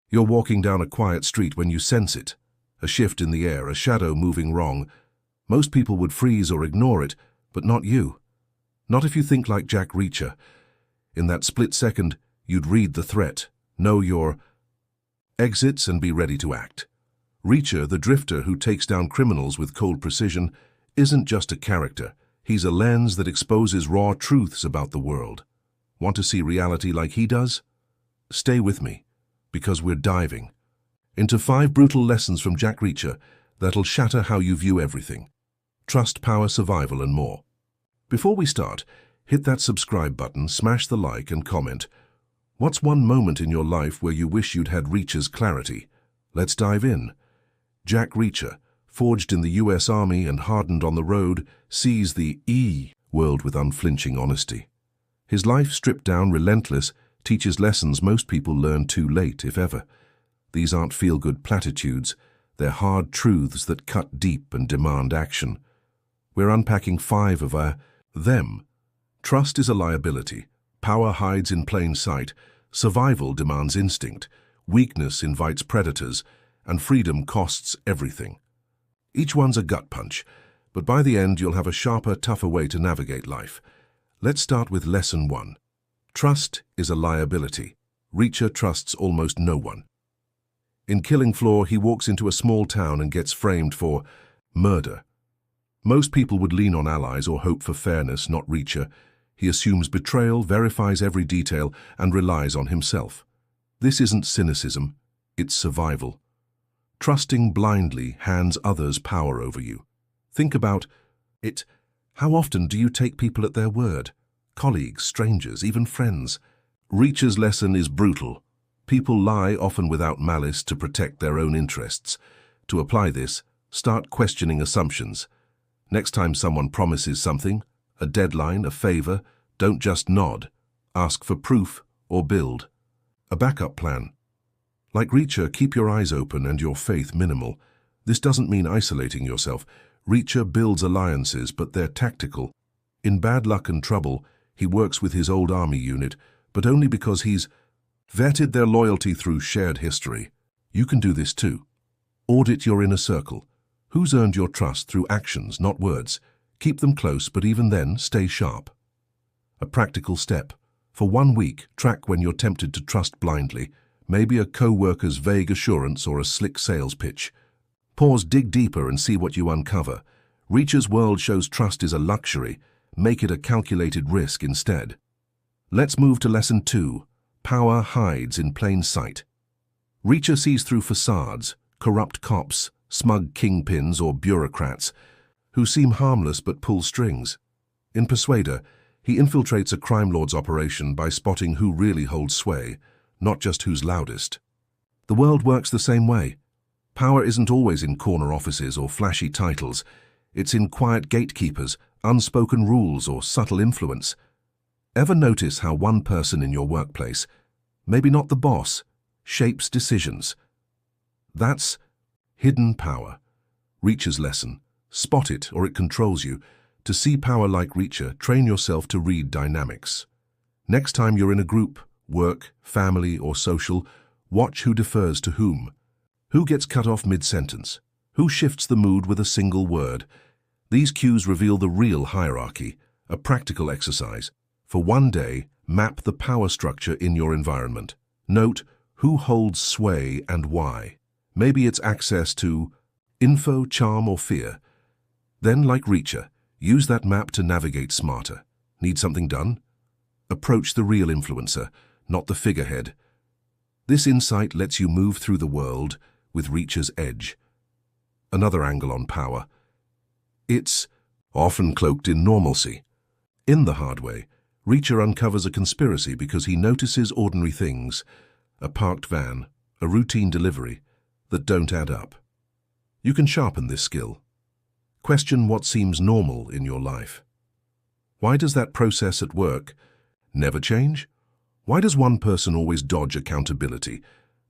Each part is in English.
You're walking down a quiet street when you sense it. A shift in the air, a shadow moving wrong. Most people would freeze or ignore it, but not you. Not if you think like Jack Reacher. In that split second, you'd read the threat, know your exits and be ready to act. Reacher, the drifter who takes down criminals with cold precision, isn't just a character. He's a lens that exposes raw truths about the world. Want to see reality like he does? Stay with me, because we're diving into 5 brutal lessons from Jack Reacher that'll shatter how you view everything. Trust, power, survival, and more. Before we start, hit that subscribe button, smash the like, and comment. What's one moment in your life where you wish you'd had Reacher's clarity? Let's dive in. Jack Reacher, forged in the US Army and hardened on the road, sees the world with unflinching honesty. His life, stripped down, relentless, teaches lessons most people learn too late, if ever. These aren't feel-good platitudes. They're hard truths that cut deep and demand action. We're unpacking 5 of them. Trust is a liability. Power hides in plain sight. Survival demands instinct. Weakness invites predators. And freedom costs everything. Each one's a gut punch, but by the end you'll have a sharper, tougher way to navigate life. Let's start with lesson 1. Trust is a liability. Reacher trusts almost no one. In Killing Floor, he walks into a small town and gets framed for murder. Most people would lean on allies or hope for fairness, not Reacher. He assumes betrayal, verifies every detail, and relies on himself. This isn't cynicism, it's survival. Trusting blindly hands others power over you. Think about it. How often do you take people at their word? Colleagues, strangers, even friends. Reacher's lesson is brutal. People lie, often without malice, to protect their own interests. To apply this, start questioning assumptions. Next time someone promises something, a deadline, a favor, don't just nod. Ask for proof or build a backup plan. Like Reacher, keep your eyes open and your faith minimal. This doesn't mean isolating yourself. Reacher builds alliances, but they're tactical. In bad luck and trouble, he works with his old army unit, but only because he's vetted their loyalty through shared history. You can do this too. Audit your inner circle. Who's earned your trust through actions, not words? Keep them close, but even then, stay sharp. A practical step. For 1 week, track when you're tempted to trust blindly. Maybe a co-worker's vague assurance or a slick sales pitch. Pause, dig deeper, and see what you uncover. Reacher's world shows trust is a luxury. Make it a calculated risk instead. Let's move to lesson 2. Power hides in plain sight. Reacher sees through facades, corrupt cops, smug kingpins or bureaucrats who seem harmless but pull strings. In Persuader, he infiltrates a crime lord's operation by spotting who really holds sway, not just who's loudest. The world works the same way. Power isn't always in corner offices or flashy titles. It's in quiet gatekeepers, unspoken rules, or subtle influence. Ever notice how one person in your workplace, maybe not the boss, shapes decisions? That's hidden power. Reacher's lesson. Spot it or it controls you. To see power like Reacher, train yourself to read dynamics. Next time you're in a group, work, family, or social, watch who defers to whom. Who gets cut off mid-sentence? Who shifts the mood with a single word? These cues reveal the real hierarchy, a practical exercise. For 1 day, map the power structure in your environment. Note who holds sway and why. Maybe it's access to info, charm, or fear. Then, like Reacher, use that map to navigate smarter. Need something done? Approach the real influencer, not the figurehead. This insight lets you move through the world with Reacher's edge. Another angle on power. It's often cloaked in normalcy. In The Hard Way, Reacher uncovers a conspiracy because he notices ordinary things, a parked van, a routine delivery, that don't add up. You can sharpen this skill. Question what seems normal in your life. Why does that process at work never change? Why does one person always dodge accountability?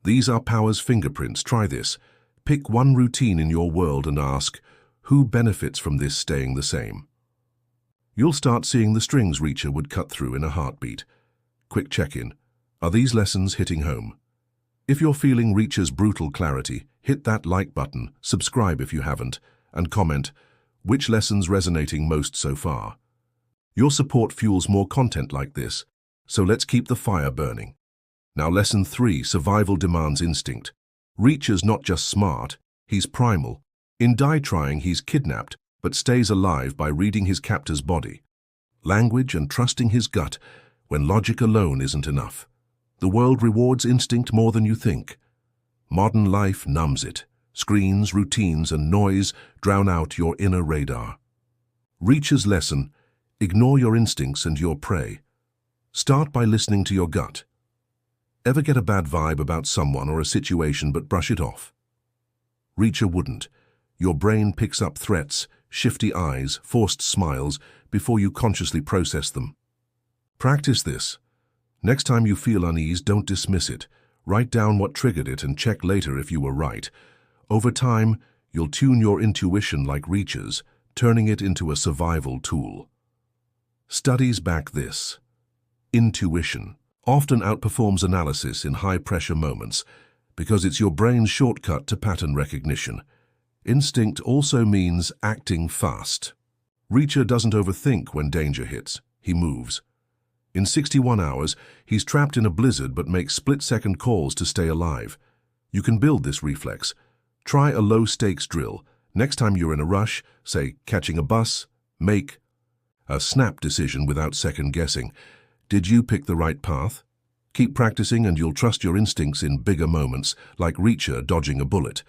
These are power's fingerprints. Try this. Pick one routine in your world and ask, who benefits from this staying the same? You'll start seeing the strings Reacher would cut through in a heartbeat. Quick check-in. Are these lessons hitting home? If you're feeling Reacher's brutal clarity, hit that like button, subscribe if you haven't, and comment, which lesson's resonating most so far? Your support fuels more content like this, so let's keep the fire burning. Now lesson 3, survival demands instinct. Reacher's not just smart, he's primal. In Die Trying, he's kidnapped, but stays alive by reading his captor's body. Language and trusting his gut when logic alone isn't enough. The world rewards instinct more than you think. Modern life numbs it. Screens, routines, and noise drown out your inner radar. Reacher's lesson: ignore your instincts and your prey. Start by listening to your gut. Ever get a bad vibe about someone or a situation but brush it off? Reacher wouldn't. Your brain picks up threats, shifty eyes, forced smiles before you consciously process them. Practice this. Next time you feel unease, don't dismiss it. Write down what triggered it and check later if you were right. Over time, you'll tune your intuition like Reacher's, turning it into a survival tool. Studies back this. Intuition often outperforms analysis in high-pressure moments because it's your brain's shortcut to pattern recognition. Instinct also means acting fast. Reacher doesn't overthink when danger hits. He moves. In 61 hours, he's trapped in a blizzard but makes split-second calls to stay alive. You can build this reflex. Try a low-stakes drill. Next time you're in a rush, say catching a bus, make a snap decision without second-guessing. Did you pick the right path? Keep practicing and you'll trust your instincts in bigger moments, like Reacher dodging a bullet.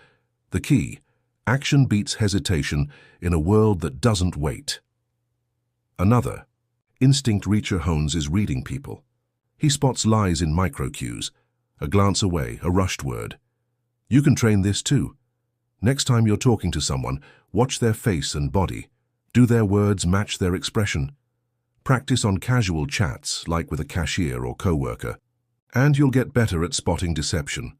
The key: action beats hesitation in a world that doesn't wait. Another instinct Reacher hones is reading people. He spots lies in micro-cues, a glance away, a rushed word. You can train this too. Next time you're talking to someone, watch their face and body. Do their words match their expression? Practice on casual chats, like with a cashier or coworker, and you'll get better at spotting deception.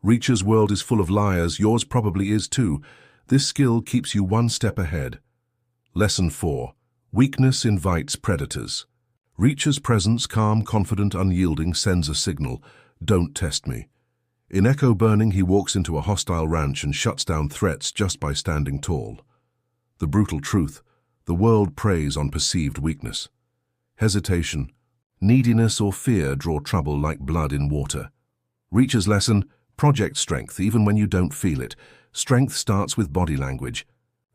Reacher's world is full of liars, yours probably is too. This skill keeps you one step ahead. Lesson 4. Weakness invites predators. Reacher's presence, calm, confident, unyielding, sends a signal: don't test me. In Echo Burning, he walks into a hostile ranch and shuts down threats just by standing tall. The brutal truth: the world preys on perceived weakness. Hesitation, neediness, or fear draw trouble like blood in water. Reacher's lesson: project strength even when you don't feel it. Strength starts with body language.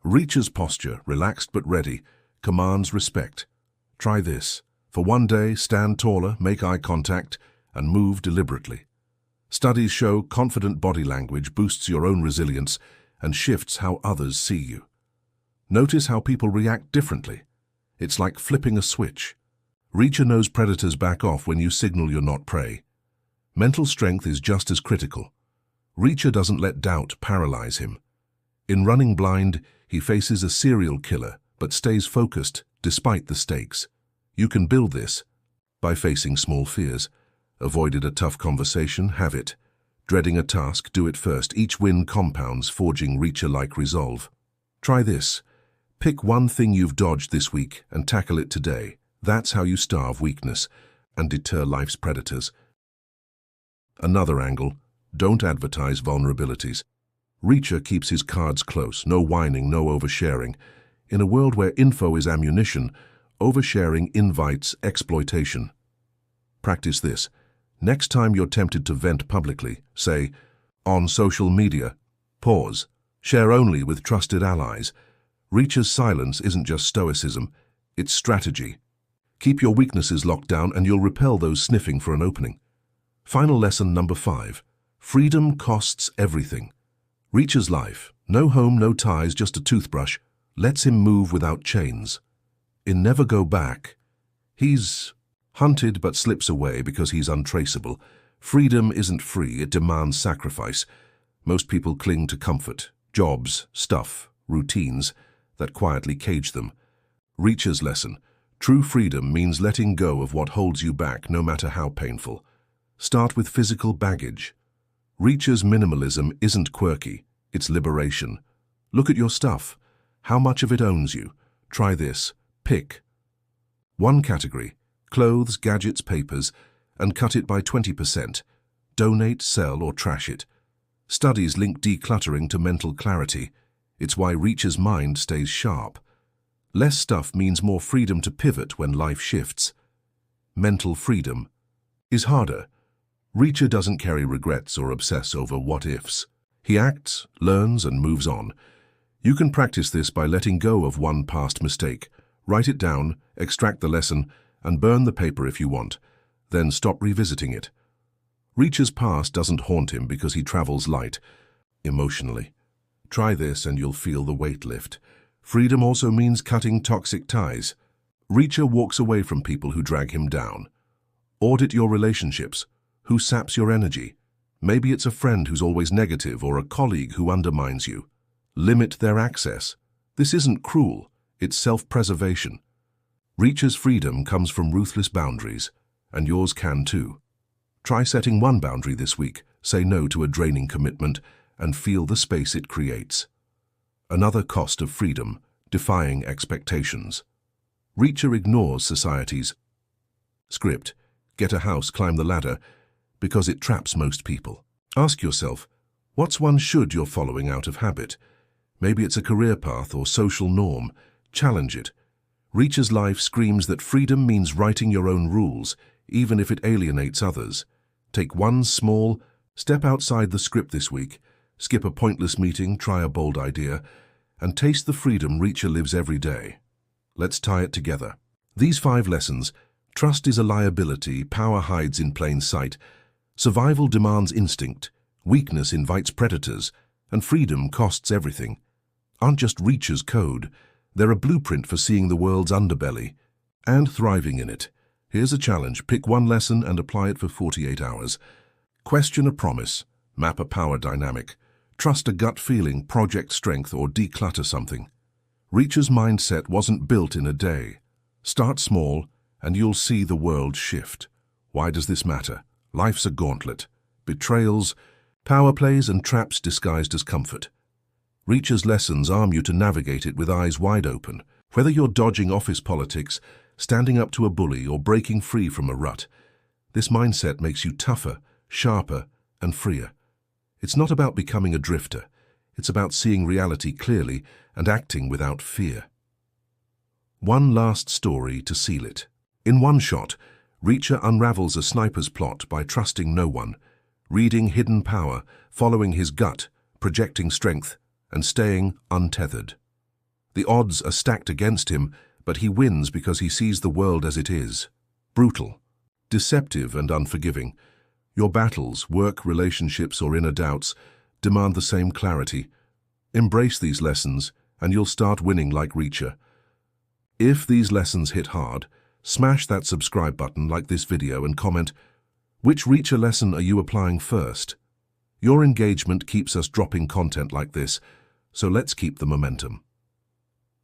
Reacher's posture, relaxed but ready, commands respect. Try this. For one day, stand taller, make eye contact, and move deliberately. Studies show confident body language boosts your own resilience and shifts how others see you. Notice how people react differently. It's like flipping a switch. Reacher knows predators back off when you signal you're not prey. Mental strength is just as critical. Reacher doesn't let doubt paralyze him. In Running Blind, he faces a serial killer, but stays focused despite the stakes. You can build this by facing small fears. Avoided a tough conversation? Have it. Dreading a task? Do it first. Each win compounds, forging Reacher-like resolve. Try this. Pick one thing you've dodged this week and tackle it today. That's how you starve weakness and deter life's predators. Another angle: don't advertise vulnerabilities. Reacher keeps his cards close. No whining, no oversharing. In a world where info is ammunition, oversharing invites exploitation. Practice this. Next time you're tempted to vent publicly, say, on social media, pause, share only with trusted allies. Reacher's silence isn't just stoicism, it's strategy. Keep your weaknesses locked down and you'll repel those sniffing for an opening. Final lesson number 5. Freedom costs everything. Reacher's life, no home, no ties, just a toothbrush, lets him move without chains. In Never Go Back, he's hunted but slips away because he's untraceable. Freedom isn't free, it demands sacrifice. Most people cling to comfort, jobs, stuff, routines that quietly cage them. Reacher's lesson: true freedom means letting go of what holds you back, no matter how painful. Start with physical baggage. Reacher's minimalism isn't quirky, it's liberation. Look at your stuff. How much of it owns you? Try this. Pick one category: clothes, gadgets, papers, and cut it by 20%. Donate, sell, or trash it. Studies link decluttering to mental clarity. It's why Reacher's mind stays sharp. Less stuff means more freedom to pivot when life shifts. Mental freedom is harder. Reacher doesn't carry regrets or obsess over what-ifs. He acts, learns, and moves on. You can practice this by letting go of one past mistake. Write it down, extract the lesson, and burn the paper if you want. Then stop revisiting it. Reacher's past doesn't haunt him because he travels light, emotionally. Try this and you'll feel the weight lift. Freedom also means cutting toxic ties. Reacher walks away from people who drag him down. Audit your relationships. Who saps your energy? Maybe it's a friend who's always negative or a colleague who undermines you. Limit their access. This isn't cruel, it's self-preservation. Reacher's freedom comes from ruthless boundaries, and yours can too. Try setting one boundary this week, say no to a draining commitment, and feel the space it creates. Another cost of freedom, defying expectations. Reacher ignores society's script, get a house, climb the ladder, because it traps most people. Ask yourself, what's one should you're following out of habit? Maybe it's a career path or social norm. Challenge it. Reacher's life screams that freedom means writing your own rules, even if it alienates others. Take one small step outside the script this week, skip a pointless meeting, try a bold idea, and taste the freedom Reacher lives every day. Let's tie it together. These 5 lessons: trust is a liability, power hides in plain sight, survival demands instinct, weakness invites predators, and freedom costs everything, aren't just Reacher's code. They're a blueprint for seeing the world's underbelly and thriving in it. Here's a challenge. Pick one lesson and apply it for 48 hours. Question a promise. Map a power dynamic. Trust a gut feeling, project strength, or declutter something. Reacher's mindset wasn't built in a day. Start small, and you'll see the world shift. Why does this matter? Life's a gauntlet. Betrayals, power plays, and traps disguised as comfort. Reacher's lessons arm you to navigate it with eyes wide open. Whether you're dodging office politics, standing up to a bully, or breaking free from a rut, this mindset makes you tougher, sharper, and freer. It's not about becoming a drifter. It's about seeing reality clearly and acting without fear. One last story to seal it. In one shot, Reacher unravels a sniper's plot by trusting no one, reading hidden power, following his gut, projecting strength, and staying untethered. The odds are stacked against him, but he wins because he sees the world as it is. Brutal, deceptive, and unforgiving. Your battles, work, relationships, or inner doubts, demand the same clarity. Embrace these lessons, and you'll start winning like Reacher. If these lessons hit hard, smash that subscribe button, like this video, and comment, which Reacher lesson are you applying first? Your engagement keeps us dropping content like this, so let's keep the momentum.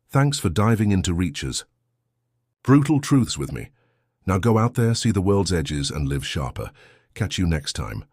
Thanks for diving into Reacher's brutal truths with me. Now go out there, see the world's edges, and live sharper. Catch you next time.